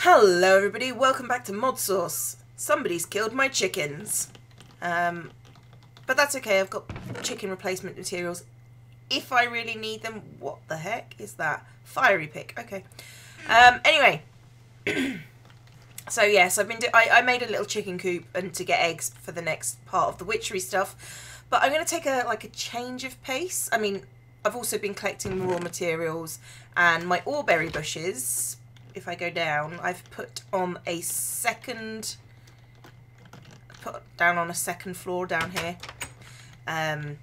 Hello everybody, welcome back to Modsauce. Somebody's killed my chickens. But that's okay, I've got chicken replacement materials if I really need them. What the heck is that? Fiery pick, okay. Anyway, so yes, I made a little chicken coop and to get eggs for the next part of the witchery stuff. But I'm going to take a change of pace. I mean, I've also been collecting raw materials and my oreberry bushes. If I go down, I've put on a second floor down here, and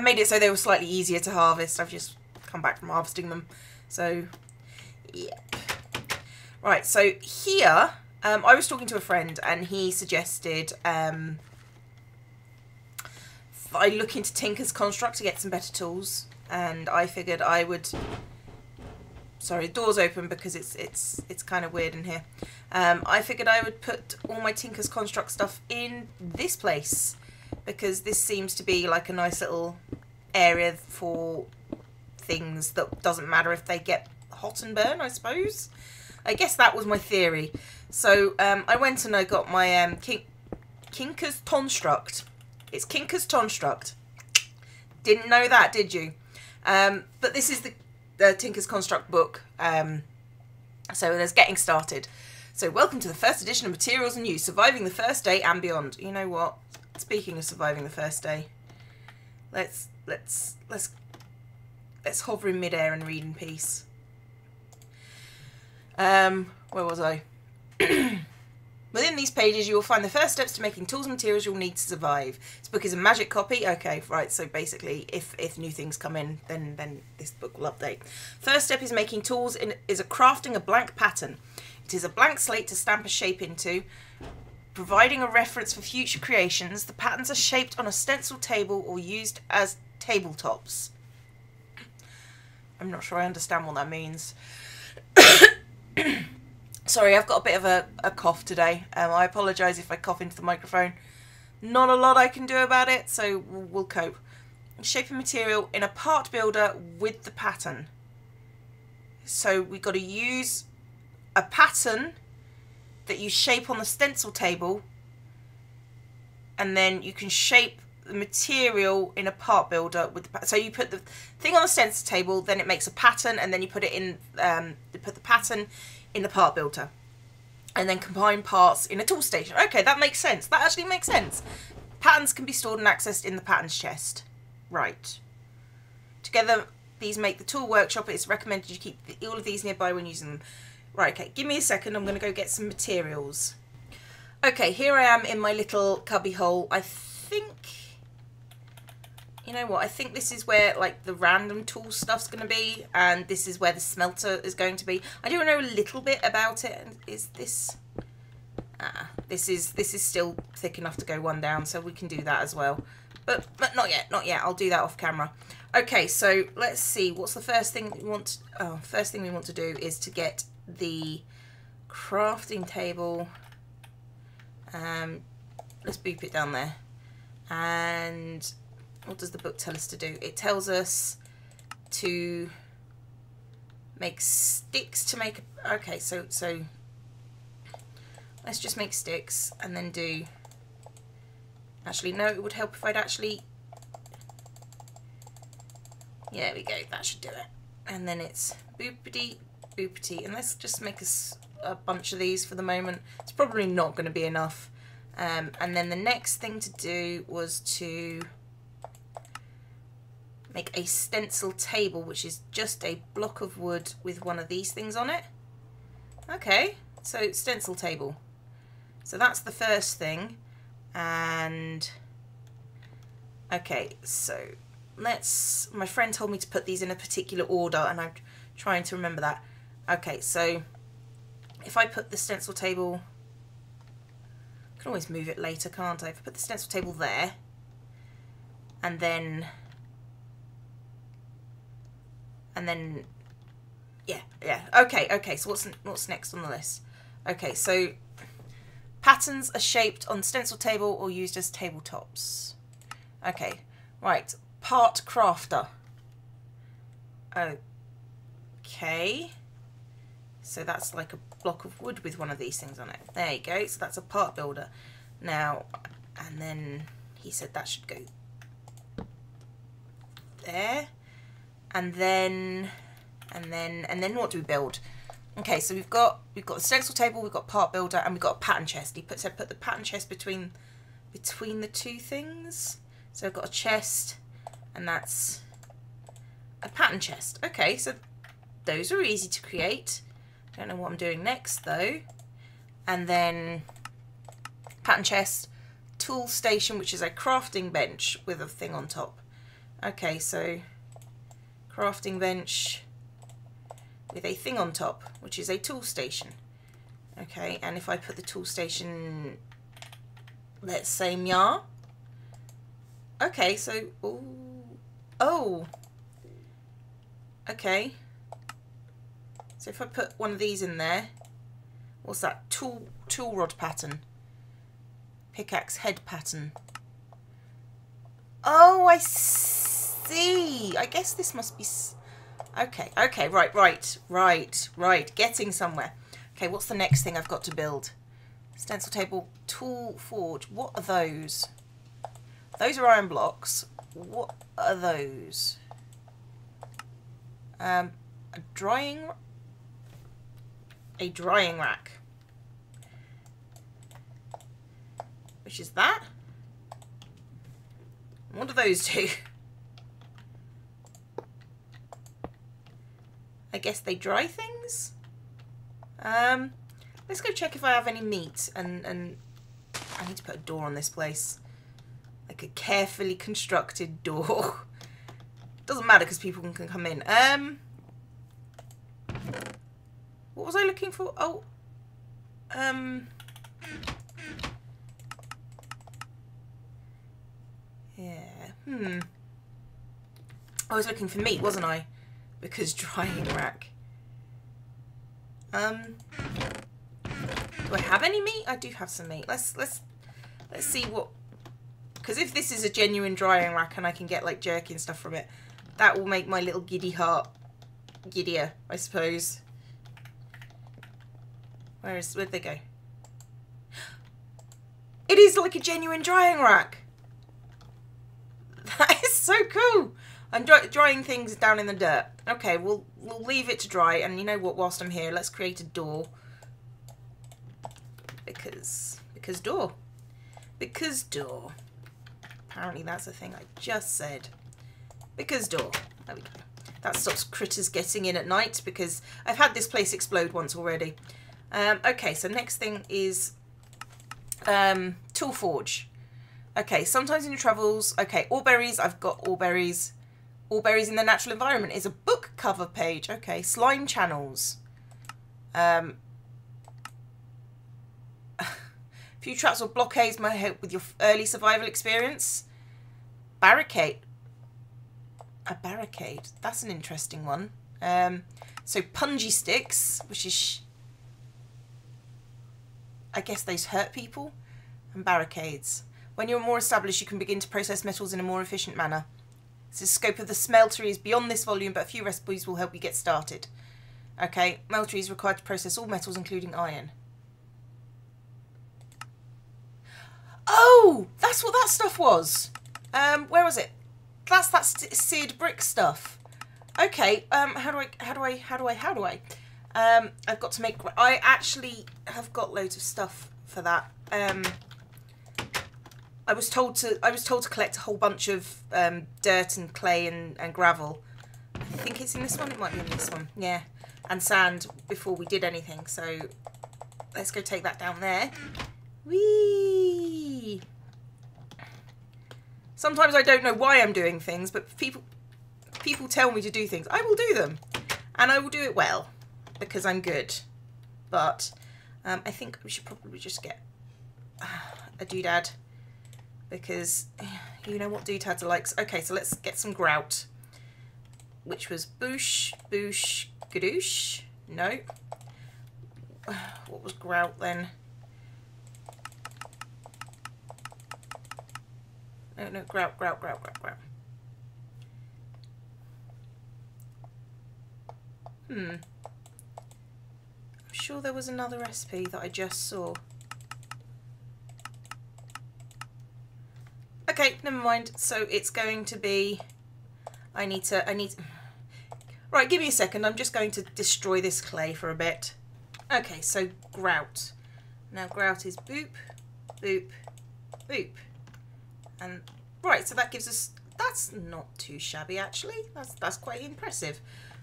made it so they were slightly easier to harvest. I've just come back from harvesting them, so yeah. Right, so here I was talking to a friend and he suggested I look into Tinker's Construct to get some better tools, and I figured I would. Sorry, the door's open because it's kind of weird in here. I figured I would put all my Tinker's Construct stuff in this place because this seems to be like a nice little area for things that doesn't matter if they get hot and burn, I suppose. I guess that was my theory. So I went and I got my Tinker's Construct. It's Tinker's Construct. Didn't know that, did you? But this is the Tinker's Construct book, so there's getting started. So welcome to the first edition of Materials and Use, surviving the first day and beyond. You know what? Speaking of surviving the first day, let's hover in midair and read in peace. Where was I? Within these pages, you will find the first steps to making tools and materials you'll need to survive. This book is a magic copy. Okay, right, so basically, if new things come in, then this book will update. First step is making tools, crafting a blank pattern. It is a blank slate to stamp a shape into, providing a reference for future creations. The patterns are shaped on a stencil table or used as tabletops. I'm not sure I understand what that means. Sorry, I've got a bit of a cough today. I apologise if I cough into the microphone. Not a lot I can do about it, so we'll cope. Shape a material in a part builder with the pattern. So we've got to use a pattern that you shape on the stencil table, and then you can shape the material in a part builder with the pattern. So you put the thing on the stencil table, then it makes a pattern, and then you put it in. You put the pattern in the part builder, and then combine parts in a tool station. Okay, that makes sense. That actually makes sense. Patterns can be stored and accessed in the patterns chest. Right. Together, these make the tool workshop. It's recommended you keep all of these nearby when using them. Right, okay, give me a second. I'm going to go get some materials. Okay, here I am in my little cubby hole. I think, you know what, I think this is where like the random tool stuff's going to be, and this is where the smelter is going to be. I do know a little bit about it. Is this, this is still thick enough to go one down, so we can do that as well. But not yet, not yet. I'll do that off camera. Okay, so let's see. What's the first thing we want? Oh, first thing we want to do is to get the crafting table. Let's boop it down there. And what does the book tell us to do? It tells us to make sticks to make. Okay, so let's just make sticks and then do. Actually, no, it would help if I'd actually. Yeah, there we go. That should do it. And then it's boopity boopity, and let's just make a bunch of these for the moment. It's probably not going to be enough. And then the next thing to do was to make a stencil table, which is just a block of wood with one of these things on it. Okay, so stencil table. So that's the first thing. And okay, so my friend told me to put these in a particular order, and I'm trying to remember that. Okay, so if I put the stencil table, I can always move it later, can't I? If I put the stencil table there, and then yeah, okay, so what's next on the list? Okay, so patterns are shaped on stencil table or used as tabletops. Okay, right, part crafter. Okay, So that's like a block of wood with one of these things on it. There you go. So that's a part builder. Now, and then he said that should go there. And then what do we build? Okay, so we've got the stencil table, we've got part builder, and we've got a pattern chest. He said put the pattern chest between the two things. So I've got a chest, and that's a pattern chest. Okay, so those are easy to create. Don't know what I'm doing next though. And then pattern chest, tool station, which is a crafting bench with a thing on top. Okay, so crafting bench with a thing on top, which is a tool station. Okay, and if I put the tool station, let's say Mya. Okay, so oh, okay. So if I put one of these in there, what's that? Tool rod pattern, pickaxe head pattern. Oh, I see. I guess this must be. Okay, right. Getting somewhere. Okay, what's the next thing I've got to build? Stencil table, tool forge. What are those? Those are iron blocks. What are those? A drying rack. Which is that? What do those do? I guess they dry things? Let's go check if I have any meat, and I need to put a door on this place. Like a carefully constructed door. Doesn't matter because people can come in. What was I looking for? Oh, yeah, I was looking for meat, wasn't I? Because drying rack. Do I have any meat? I do have some meat. Let's see what. Because if this is a genuine drying rack and I can get like jerky and stuff from it, that will make my little giddy heart giddier, I suppose. Where'd they go? It is like a genuine drying rack. That is so cool. I'm drying things down in the dirt. Okay, we'll leave it to dry, and you know what? Whilst I'm here, let's create a door. Because door. Because door. Apparently that's the thing I just said. Because door. There we go. That stops critters getting in at night, because I've had this place explode once already. Okay, so next thing is tool forge. Okay, sometimes in your travels. Okay, all berries. I've got all berries. All berries in the natural environment is a book cover page. Okay, slime channels. Few traps or blockades might help with your early survival experience. Barricade. A barricade. That's an interesting one. So punji sticks, which is, I guess those hurt people. And barricades. When you're more established, you can begin to process metals in a more efficient manner. So the scope of the smelter is beyond this volume, but a few recipes will help you get started. Okay, smelter is required to process all metals, including iron. Oh, that's what that stuff was. Where was it? That's that seared brick stuff. Okay. How do I? I've got to make. I actually have got loads of stuff for that. I was told to collect a whole bunch of dirt and clay and gravel. I think it's in this one. It might be in this one. Yeah, and sand before we did anything. So let's go take that down there. Whee! Sometimes I don't know why I'm doing things, but people tell me to do things. I will do them, and I will do it well because I'm good. But I think we should probably just get a doodad. Because you know what doodads are like. Okay, so let's get some grout. Which was boosh, boosh, gadoosh. No. What was grout then? No, grout. sure there was another recipe that I just saw. Okay, never mind. So it's going to be, I need, right, give me a second. I'm just going to destroy this clay for a bit. Okay, so grout. Now grout is boop, boop, boop. And right, so that gives us, that's not too shabby actually. That's quite impressive.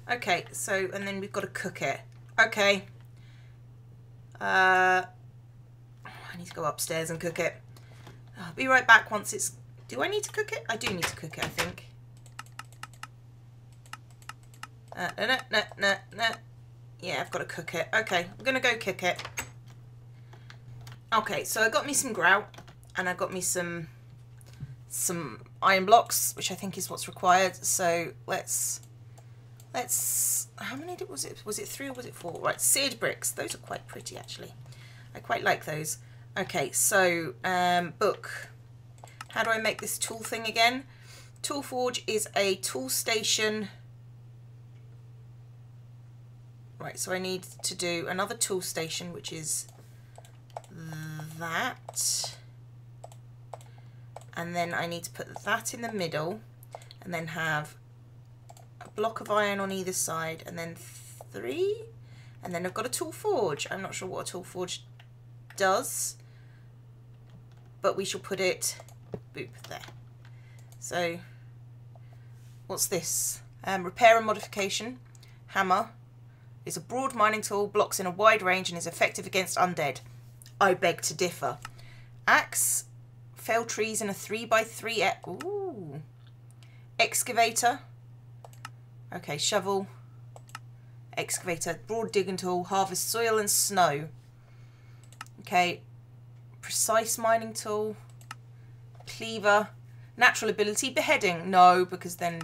Okay, so, and then we've got to cook it. Okay. I need to go upstairs and cook it. I'll be right back once it's... Do I need to cook it? I do need to cook it, I think. No. Yeah, I've got to cook it. Okay, I'm going to go cook it. Okay, so I got me some grout, and I got me some iron blocks, which I think is what's required. So let's... How many was it? Was it 3 or was it 4? Right, seared bricks. Those are quite pretty, actually. I quite like those. Okay, so book. How do I make this tool thing again? Tool Forge is a tool station. Right, so I need to do another tool station, which is that. And then I need to put that in the middle, and then have a block of iron on either side, and then 3. And then I've got a tool forge. I'm not sure what a tool forge does, but we shall put it boop there. So what's this? Repair and modification. Hammer is a broad mining tool, blocks in a wide range and is effective against undead. I beg to differ. Axe, fell trees in a 3x3. Ooh. Excavator. Okay, shovel. Excavator, broad digging tool, harvest soil and snow. Okay, precise mining tool. Cleaver. Natural ability, beheading. No, because then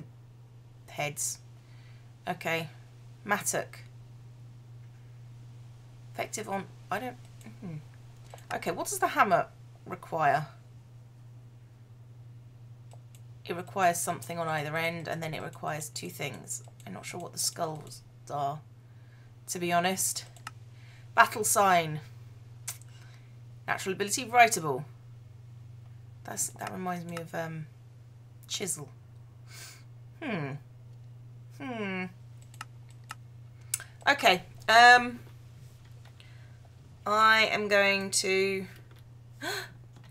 heads. Okay, mattock. Effective on... I don't... Okay, what does the hammer require? It requires something on either end, and then it requires 2 things. I'm not sure what the skulls are, to be honest. Battle sign. Natural ability, writable. That reminds me of chisel. Okay. I am going to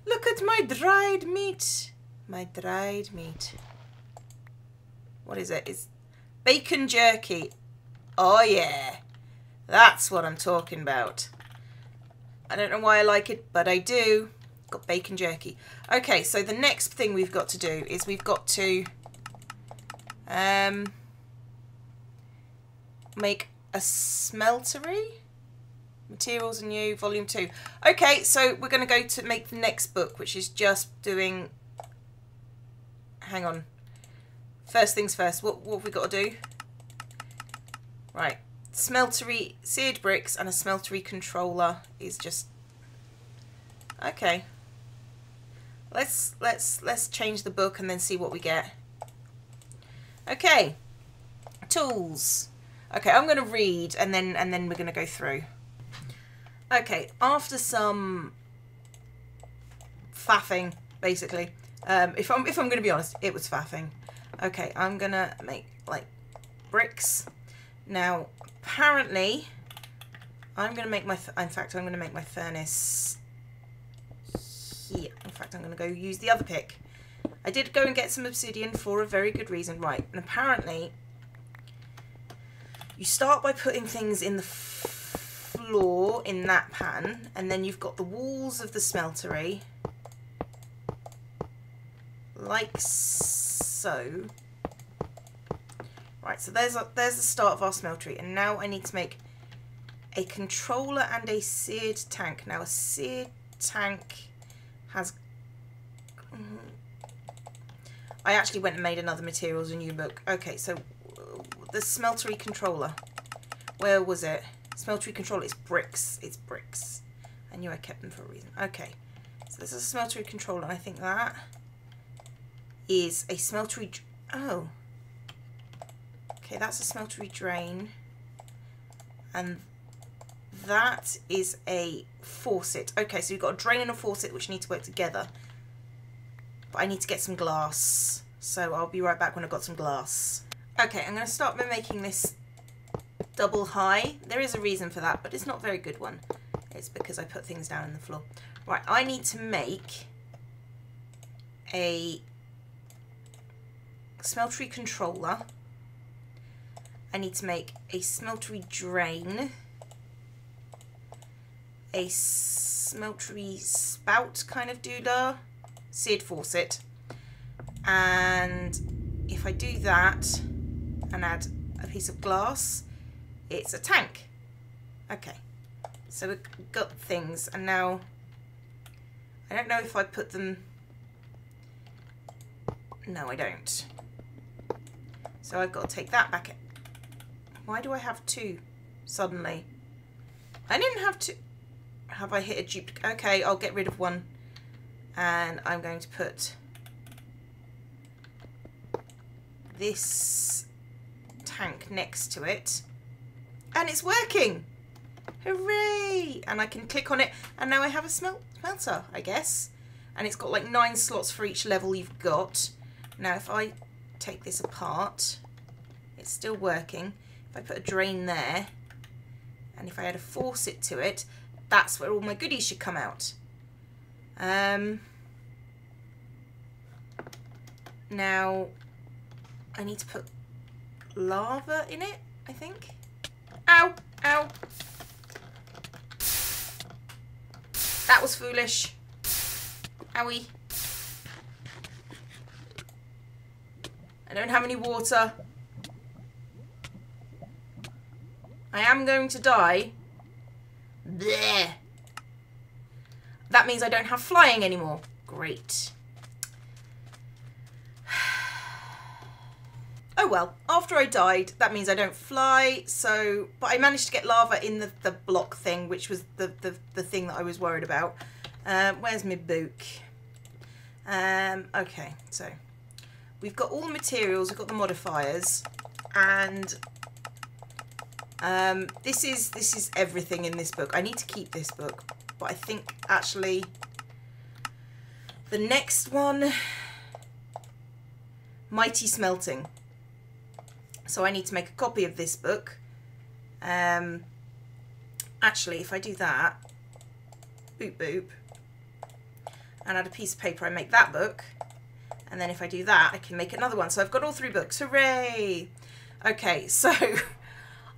look at my dried meat. My dried meat. What is it? It's bacon jerky. Oh yeah. That's what I'm talking about. I don't know why I like it, but I do. Got bacon jerky. Okay, so the next thing we've got to do is we've got to make a smeltery. Materials and you, volume 2. Okay, so we're going to go to make the next book, which is just doing... Hang on. First things first. What have we got to do? Right. Smeltery, seared bricks and a smeltery controller is just... Okay. Let's change the book and then see what we get. Okay. Tools. Okay, I'm going to read and then we're going to go through. Okay, after some faffing, basically. If I'm going to be honest, it was faffing. Okay, I'm going to make like bricks. Now, apparently, I'm going to make my I'm going to make my furnace here. In fact, I'm going to go use the other pick. I did go and get some obsidian for a very good reason. Right, and apparently, you start by putting things in the floor in that pattern, and then you've got the walls of the smeltery, like so. Right, so there's the start of our smeltery, and now I need to make a controller and a seared tank. Now a seared tank has... I actually went and made another materials and new book. Okay, so the smeltery controller. Where was it? Smeltery controller, it's bricks. It's bricks. I knew I kept them for a reason. Okay, so this is a smeltery controller, and I think that is a smeltery... Oh. Okay, that's a smeltery drain. And that is a faucet. Okay, so you've got a drain and a faucet which need to work together. But I need to get some glass. So I'll be right back when I've got some glass. Okay, I'm going to start by making this double high. There is a reason for that, but it's not a very good one. It's because I put things down on the floor. Right, I need to make a smeltery controller. I need to make a smeltery drain, a smeltery spout kind of doodah, seared faucet, and if I do that and add a piece of glass, it's a tank. Okay, so we've got things, and now I don't know if I put them. No, I don't. So I've got to take that back. Why do I have two suddenly? I didn't have to. Have I hit a duplicate? Okay, I'll get rid of one. And I'm going to put this tank next to it. And it's working! Hooray! And I can click on it. And now I have a smelter, I guess. And it's got like 9 slots for each level you've got. Now if I take this apart, it's still working. If I put a drain there, and if I add a faucet to it, that's where all my goodies should come out. Now, I need to put lava in it, I think. Ow! Ow! That was foolish. Owie. I don't have any water. I am going to die. Bleh. That means I don't have flying anymore. Great. Oh well, after I died, that means I don't fly, so... But I managed to get lava in the block thing, which was the thing that I was worried about. Where's my book? Okay, so... We've got all the materials, we've got the modifiers, and... this is everything in this book. I need to keep this book, but I think actually the next one, Mighty Smelting. So I need to make a copy of this book. Actually, if I do that, boop boop, and add a piece of paper, I make that book, and then if I do that, I can make another one. So I've got all 3 books. Hooray! Okay, so.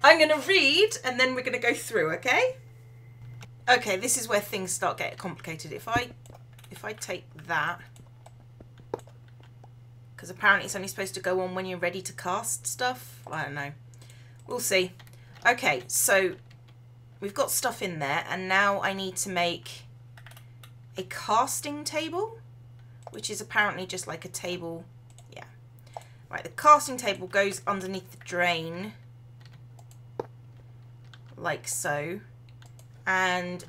I'm going to read and then we're going to go through, okay? Okay, this is where things start getting complicated. If I take that, because apparently it's only supposed to go on when you're ready to cast stuff. I don't know. We'll see. Okay, so we've got stuff in there, and now I need to make a casting table, which is apparently just like a table. Yeah. Right, the casting table goes underneath the drain. Like so. And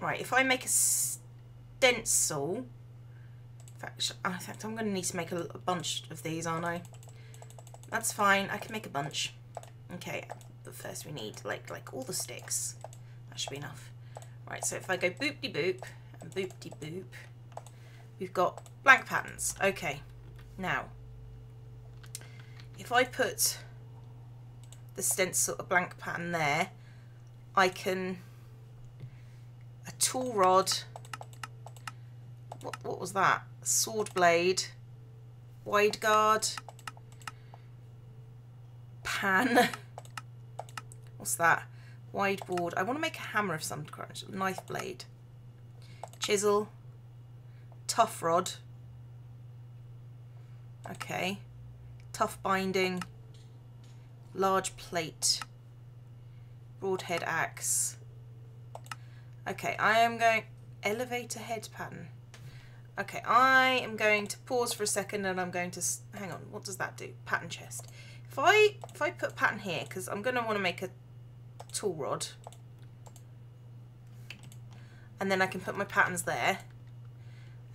right, if I make a stencil, in fact I'm going to need to make a bunch of these, aren't I? That's fine, I can make a bunch. Okay, but first we need like all the sticks. That should be enough. Right, so if I go boop-de-boop and boop-de-boop, we've got blank patterns. Okay, now if I put the stencil, a blank pattern there, I can, a tool rod, what was that? Sword blade, wide guard, pan, what's that? Wide board. I want to make a hammer of some kind, knife blade, chisel, tough rod, okay, tough binding, large plate, broadhead axe. Okay, I am going elevator head pattern. Okay, I am going to pause for a second and I'm going to hang on. What does that do? Pattern chest. If I put pattern here, because I'm going to want to make a tool rod, and then I can put my patterns there,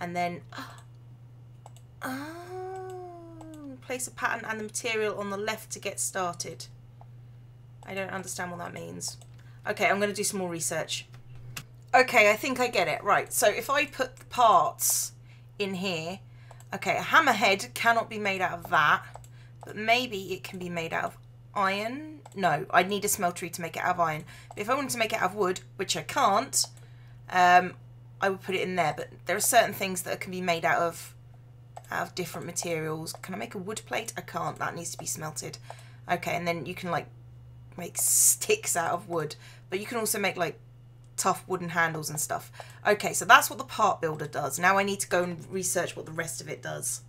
and then place a pattern and the material on the left to get started. I don't understand what that means. Okay, I'm going to do some more research. Okay, I think I get it. Right, so if I put the parts in here... Okay, a hammerhead cannot be made out of that, but maybe it can be made out of iron. No, I need a smeltery to make it out of iron. But if I wanted to make it out of wood, which I can't, I would put it in there. But there are certain things that can be made out of different materials. Can I make a wood plate? I can't. That needs to be smelted. Okay, and then you can like make sticks out of wood, but you can also make like tough wooden handles and stuff. Okay, so that's what the part builder does. Now I need to go and research what the rest of it does.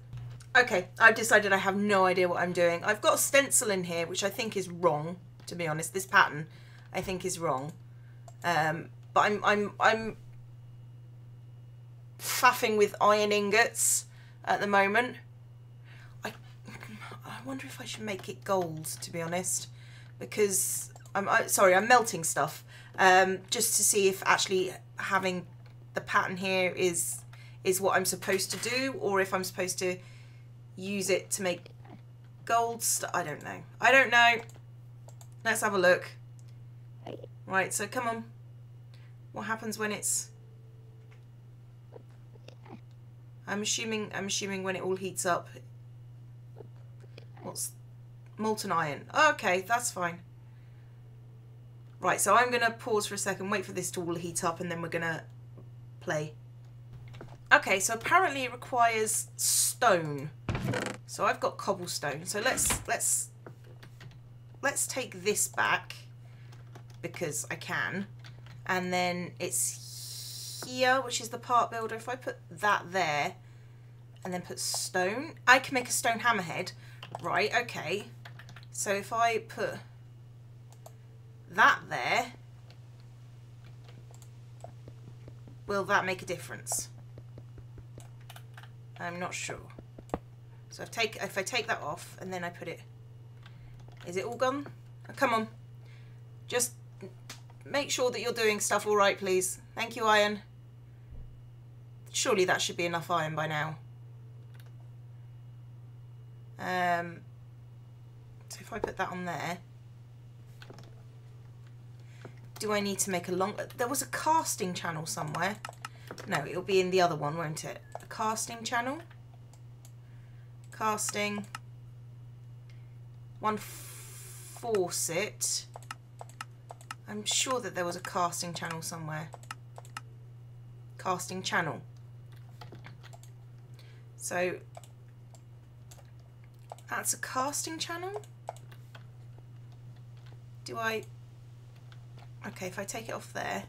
Okay, I've decided I have no idea what I'm doing. I've got a stencil in here, which I think is wrong, to be honest. This pattern, I think, is wrong. But I'm faffing with iron ingots at the moment. I wonder if I should make it gold, to be honest, because I'm melting stuff. Just to see if actually having the pattern here is what I'm supposed to do, or if I'm supposed to use it to make gold stuff. I don't know. I don't know. Let's have a look. Right, so come on. What happens when it's... I'm assuming when it all heats up. What's molten iron? Okay, that's fine. Right, so I'm going to pause for a second, wait for this to all heat up, and then we're going to play. Okay, so apparently it requires stone. So I've got cobblestone. So let's take this back, because I can. And then it's here, which is the part builder. If I put that there, and then put stone, I can make a stone hammerhead. Right, okay. So if I put that there, will that make a difference? I'm not sure. So if I take that off and then I put it, is it all gone? Oh, come on, just make sure that you're doing stuff all right, please. Thank you, iron. Surely that should be enough iron by now. So if I put that on there, do I need to make a long... There was a casting channel somewhere. No, it'll be in the other one, won't it? A casting channel. Casting. One faucet. I'm sure that there was a casting channel somewhere. Casting channel. So, that's a casting channel? Do I... Okay, if I take it off there,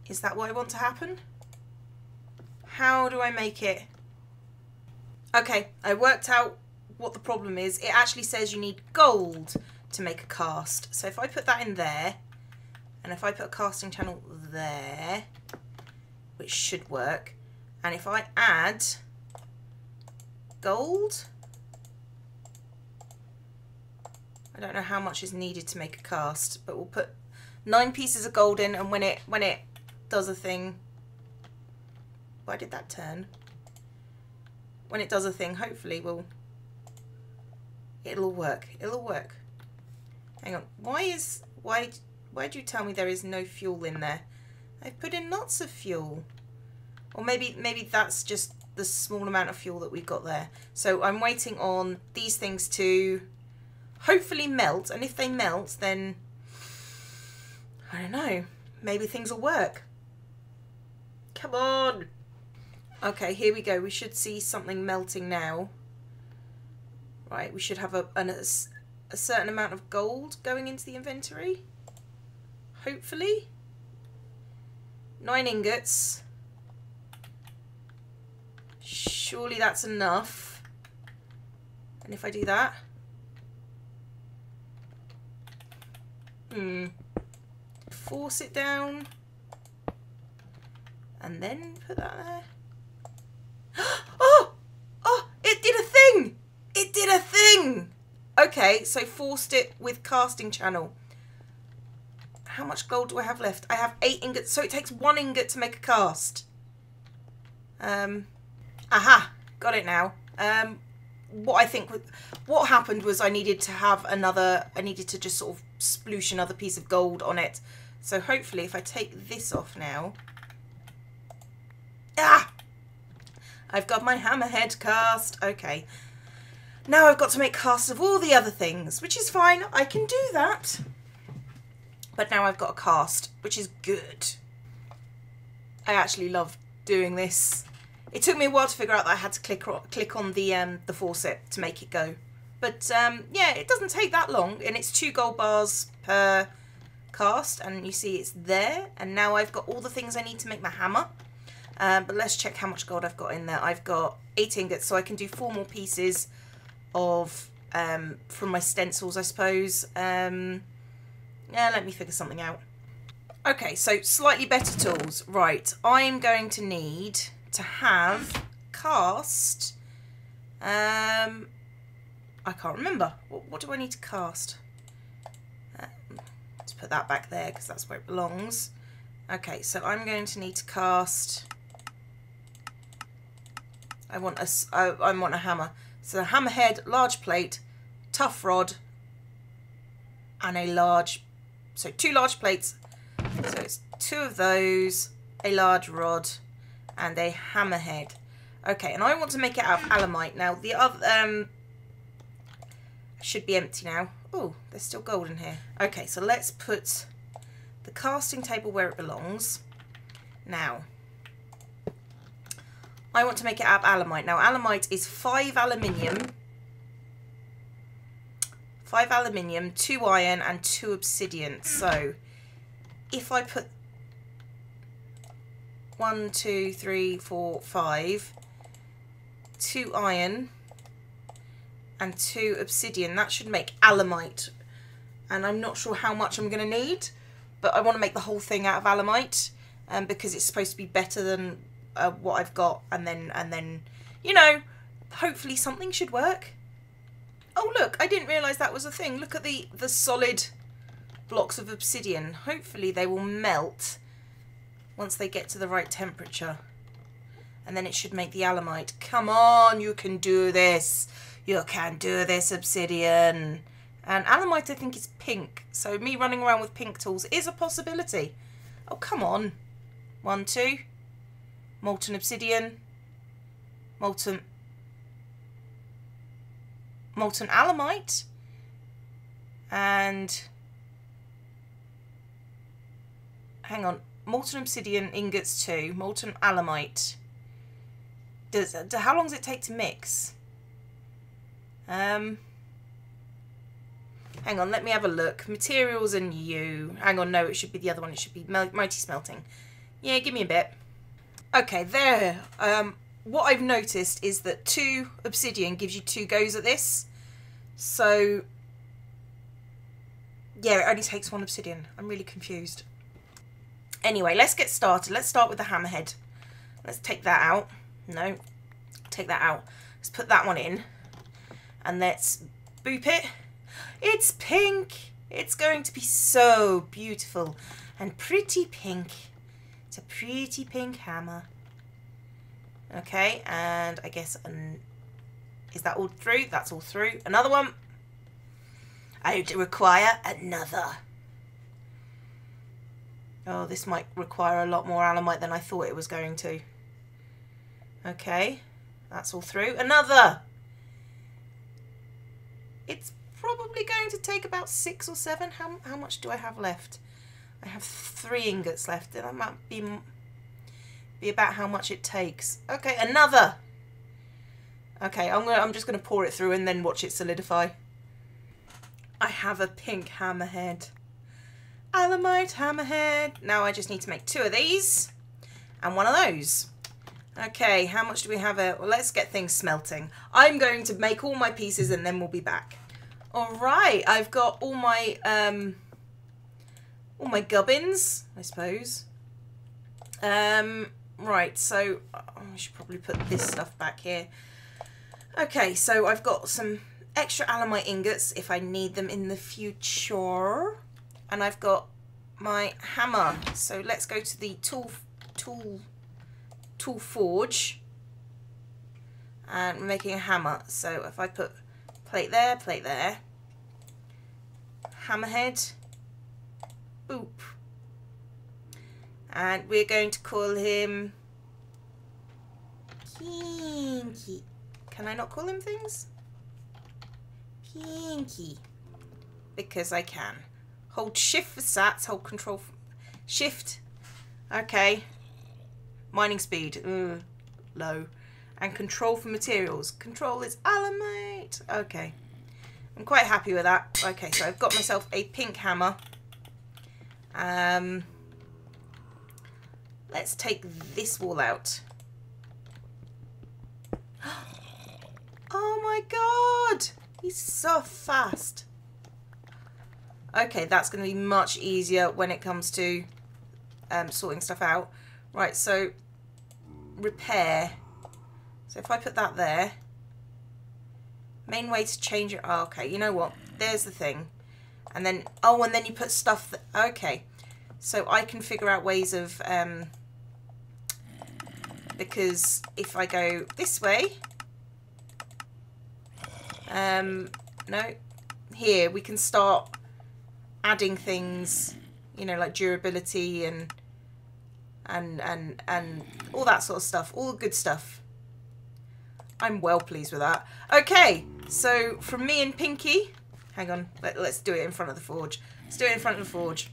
is that what I want to happen? How do I make it? Okay, I worked out what the problem is. It actually says you need gold to make a cast. So if I put that in there, and if I put a casting channel there, which should work, and if I add gold, I don't know how much is needed to make a cast, but we'll put 9 pieces of gold in, and when it does a thing, why did that turn? When it does a thing, hopefully it'll work. It'll work. Hang on. Why do you tell me there is no fuel in there? I've put in lots of fuel. Or maybe that's just the small amount of fuel that we've got there. So I'm waiting on these things to hopefully melt, and if they melt, then I don't know, maybe things will work. Come on. Okay, here we go. We should see something melting now. Right, we should have a certain amount of gold going into the inventory. Hopefully. 9 ingots. Surely that's enough. And if I do that, force it down, and then put that there. Oh! Oh! It did a thing! It did a thing! Okay, so forced it with casting channel. How much gold do I have left? I have 8 ingots, so it takes 1 ingot to make a cast. Aha! Got it now. what happened was I needed to just sort of sploosh another piece of gold on it. So hopefully if I take this off now, I've got my hammerhead cast. Okay, now I've got to make casts of all the other things, which is fine, I can do that. But now I've got a cast, which is good. I actually love doing this. It took me a while to figure out that I had to click on the faucet to make it go. But yeah, it doesn't take that long, and it's 2 gold bars per cast, and you see it's there. And now I've got all the things I need to make my hammer. But let's check how much gold I've got in there. I've got 8 ingots, so I can do 4 more pieces of from my stencils, I suppose. Yeah, let me figure something out. Okay, so slightly better tools. Right, I'm going to need to have cast. I can't remember. What do I need to cast? Let's put that back there because that's where it belongs. Okay, so I'm going to need to cast. I want a hammer. So a hammerhead, large plate, tough rod, and a large. So 2 large plates. So it's 2 of those, a large rod, and a hammerhead. Okay, and I want to make it out of alemite. Now the other should be empty now. Oh, there's still gold in here. Okay, so let's put the casting table where it belongs. Now I want to make it out of alemite. Now alemite is 5 aluminium. 5 aluminium, 2 iron, and 2 obsidian. So if I put 1, 2, 3, 4, 5, 2 iron and 2 obsidian, that should make alemite. And I'm not sure how much I'm going to need, but I want to make the whole thing out of alemite because it's supposed to be better than what I've got. And then, you know, hopefully something should work. Oh look, I didn't realise that was a thing. Look at the solid blocks of obsidian. Hopefully they will melt once they get to the right temperature. And then it should make the alemite. Come on, you can do this. You can do this, obsidian. And alemite, I think, is pink. So me running around with pink tools is a possibility. Oh, come on. 1, 2. Molten obsidian. Molten alemite, and hang on, molten obsidian ingots 2, molten alemite. How long does it take to mix? Hang on, let me have a look. Materials and you. Hang on, no, it should be the other one. It should be mighty smelting. Yeah, give me a bit. Okay, there. What I've noticed is that 2 obsidian gives you 2 goes at this. So, yeah, it only takes 1 obsidian. I'm really confused. Anyway, let's get started. Let's start with the hammerhead. Let's take that out. No, take that out. Let's put that one in. And let's boop it. It's pink. It's going to be so beautiful and pretty pink. It's a pretty pink hammer. Okay, and I guess, is that all through? That's all through. Another one. I require another. Oh, this might require a lot more alemite than I thought it was going to. Okay, that's all through. Another. It's probably going to take about 6 or 7. How much do I have left? I have 3 ingots left. That might be about how much it takes. Okay, another. Okay, I'm just gonna pour it through and then watch it solidify. I have a pink hammerhead. Alemite hammerhead. Now I just need to make 2 of these and 1 of those. Okay, how much do we have? Well, let's get things smelting. I'm going to make all my pieces and then we'll be back. All right, I've got all my gubbins, I suppose. Right, so I should probably put this stuff back here. Okay, so I've got some extra alemite ingots if I need them in the future. And I've got my hammer. So let's go to the tool forge. And we're making a hammer. So if I put plate there, hammerhead, boop. And we're going to call him Pinky. Can I not call him things? Pinky. Because I can. Hold shift for sats, hold control for shift. Okay. Mining speed. Low. And control for materials. Control is alimate. Okay. I'm quite happy with that. Okay, so I've got myself a pink hammer. Let's take this wall out. Oh my god! He's so fast. Okay, that's going to be much easier when it comes to sorting stuff out. Right, so repair. So if I put that there, main way to change it. Oh, okay, you know what? There's the thing. And then, oh, and then you put stuff that, okay. So I can figure out ways of, because if I go this way, no, here we can start adding things, you know, like durability and all that sort of stuff, all the good stuff. I'm well pleased with that. Okay, so from me and Pinky, hang on, let's do it in front of the forge. Let's do it in front of the forge.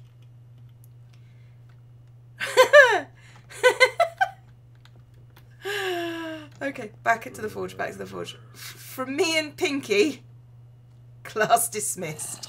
Okay, back into the forge, back to the forge. From me and Pinky, class dismissed.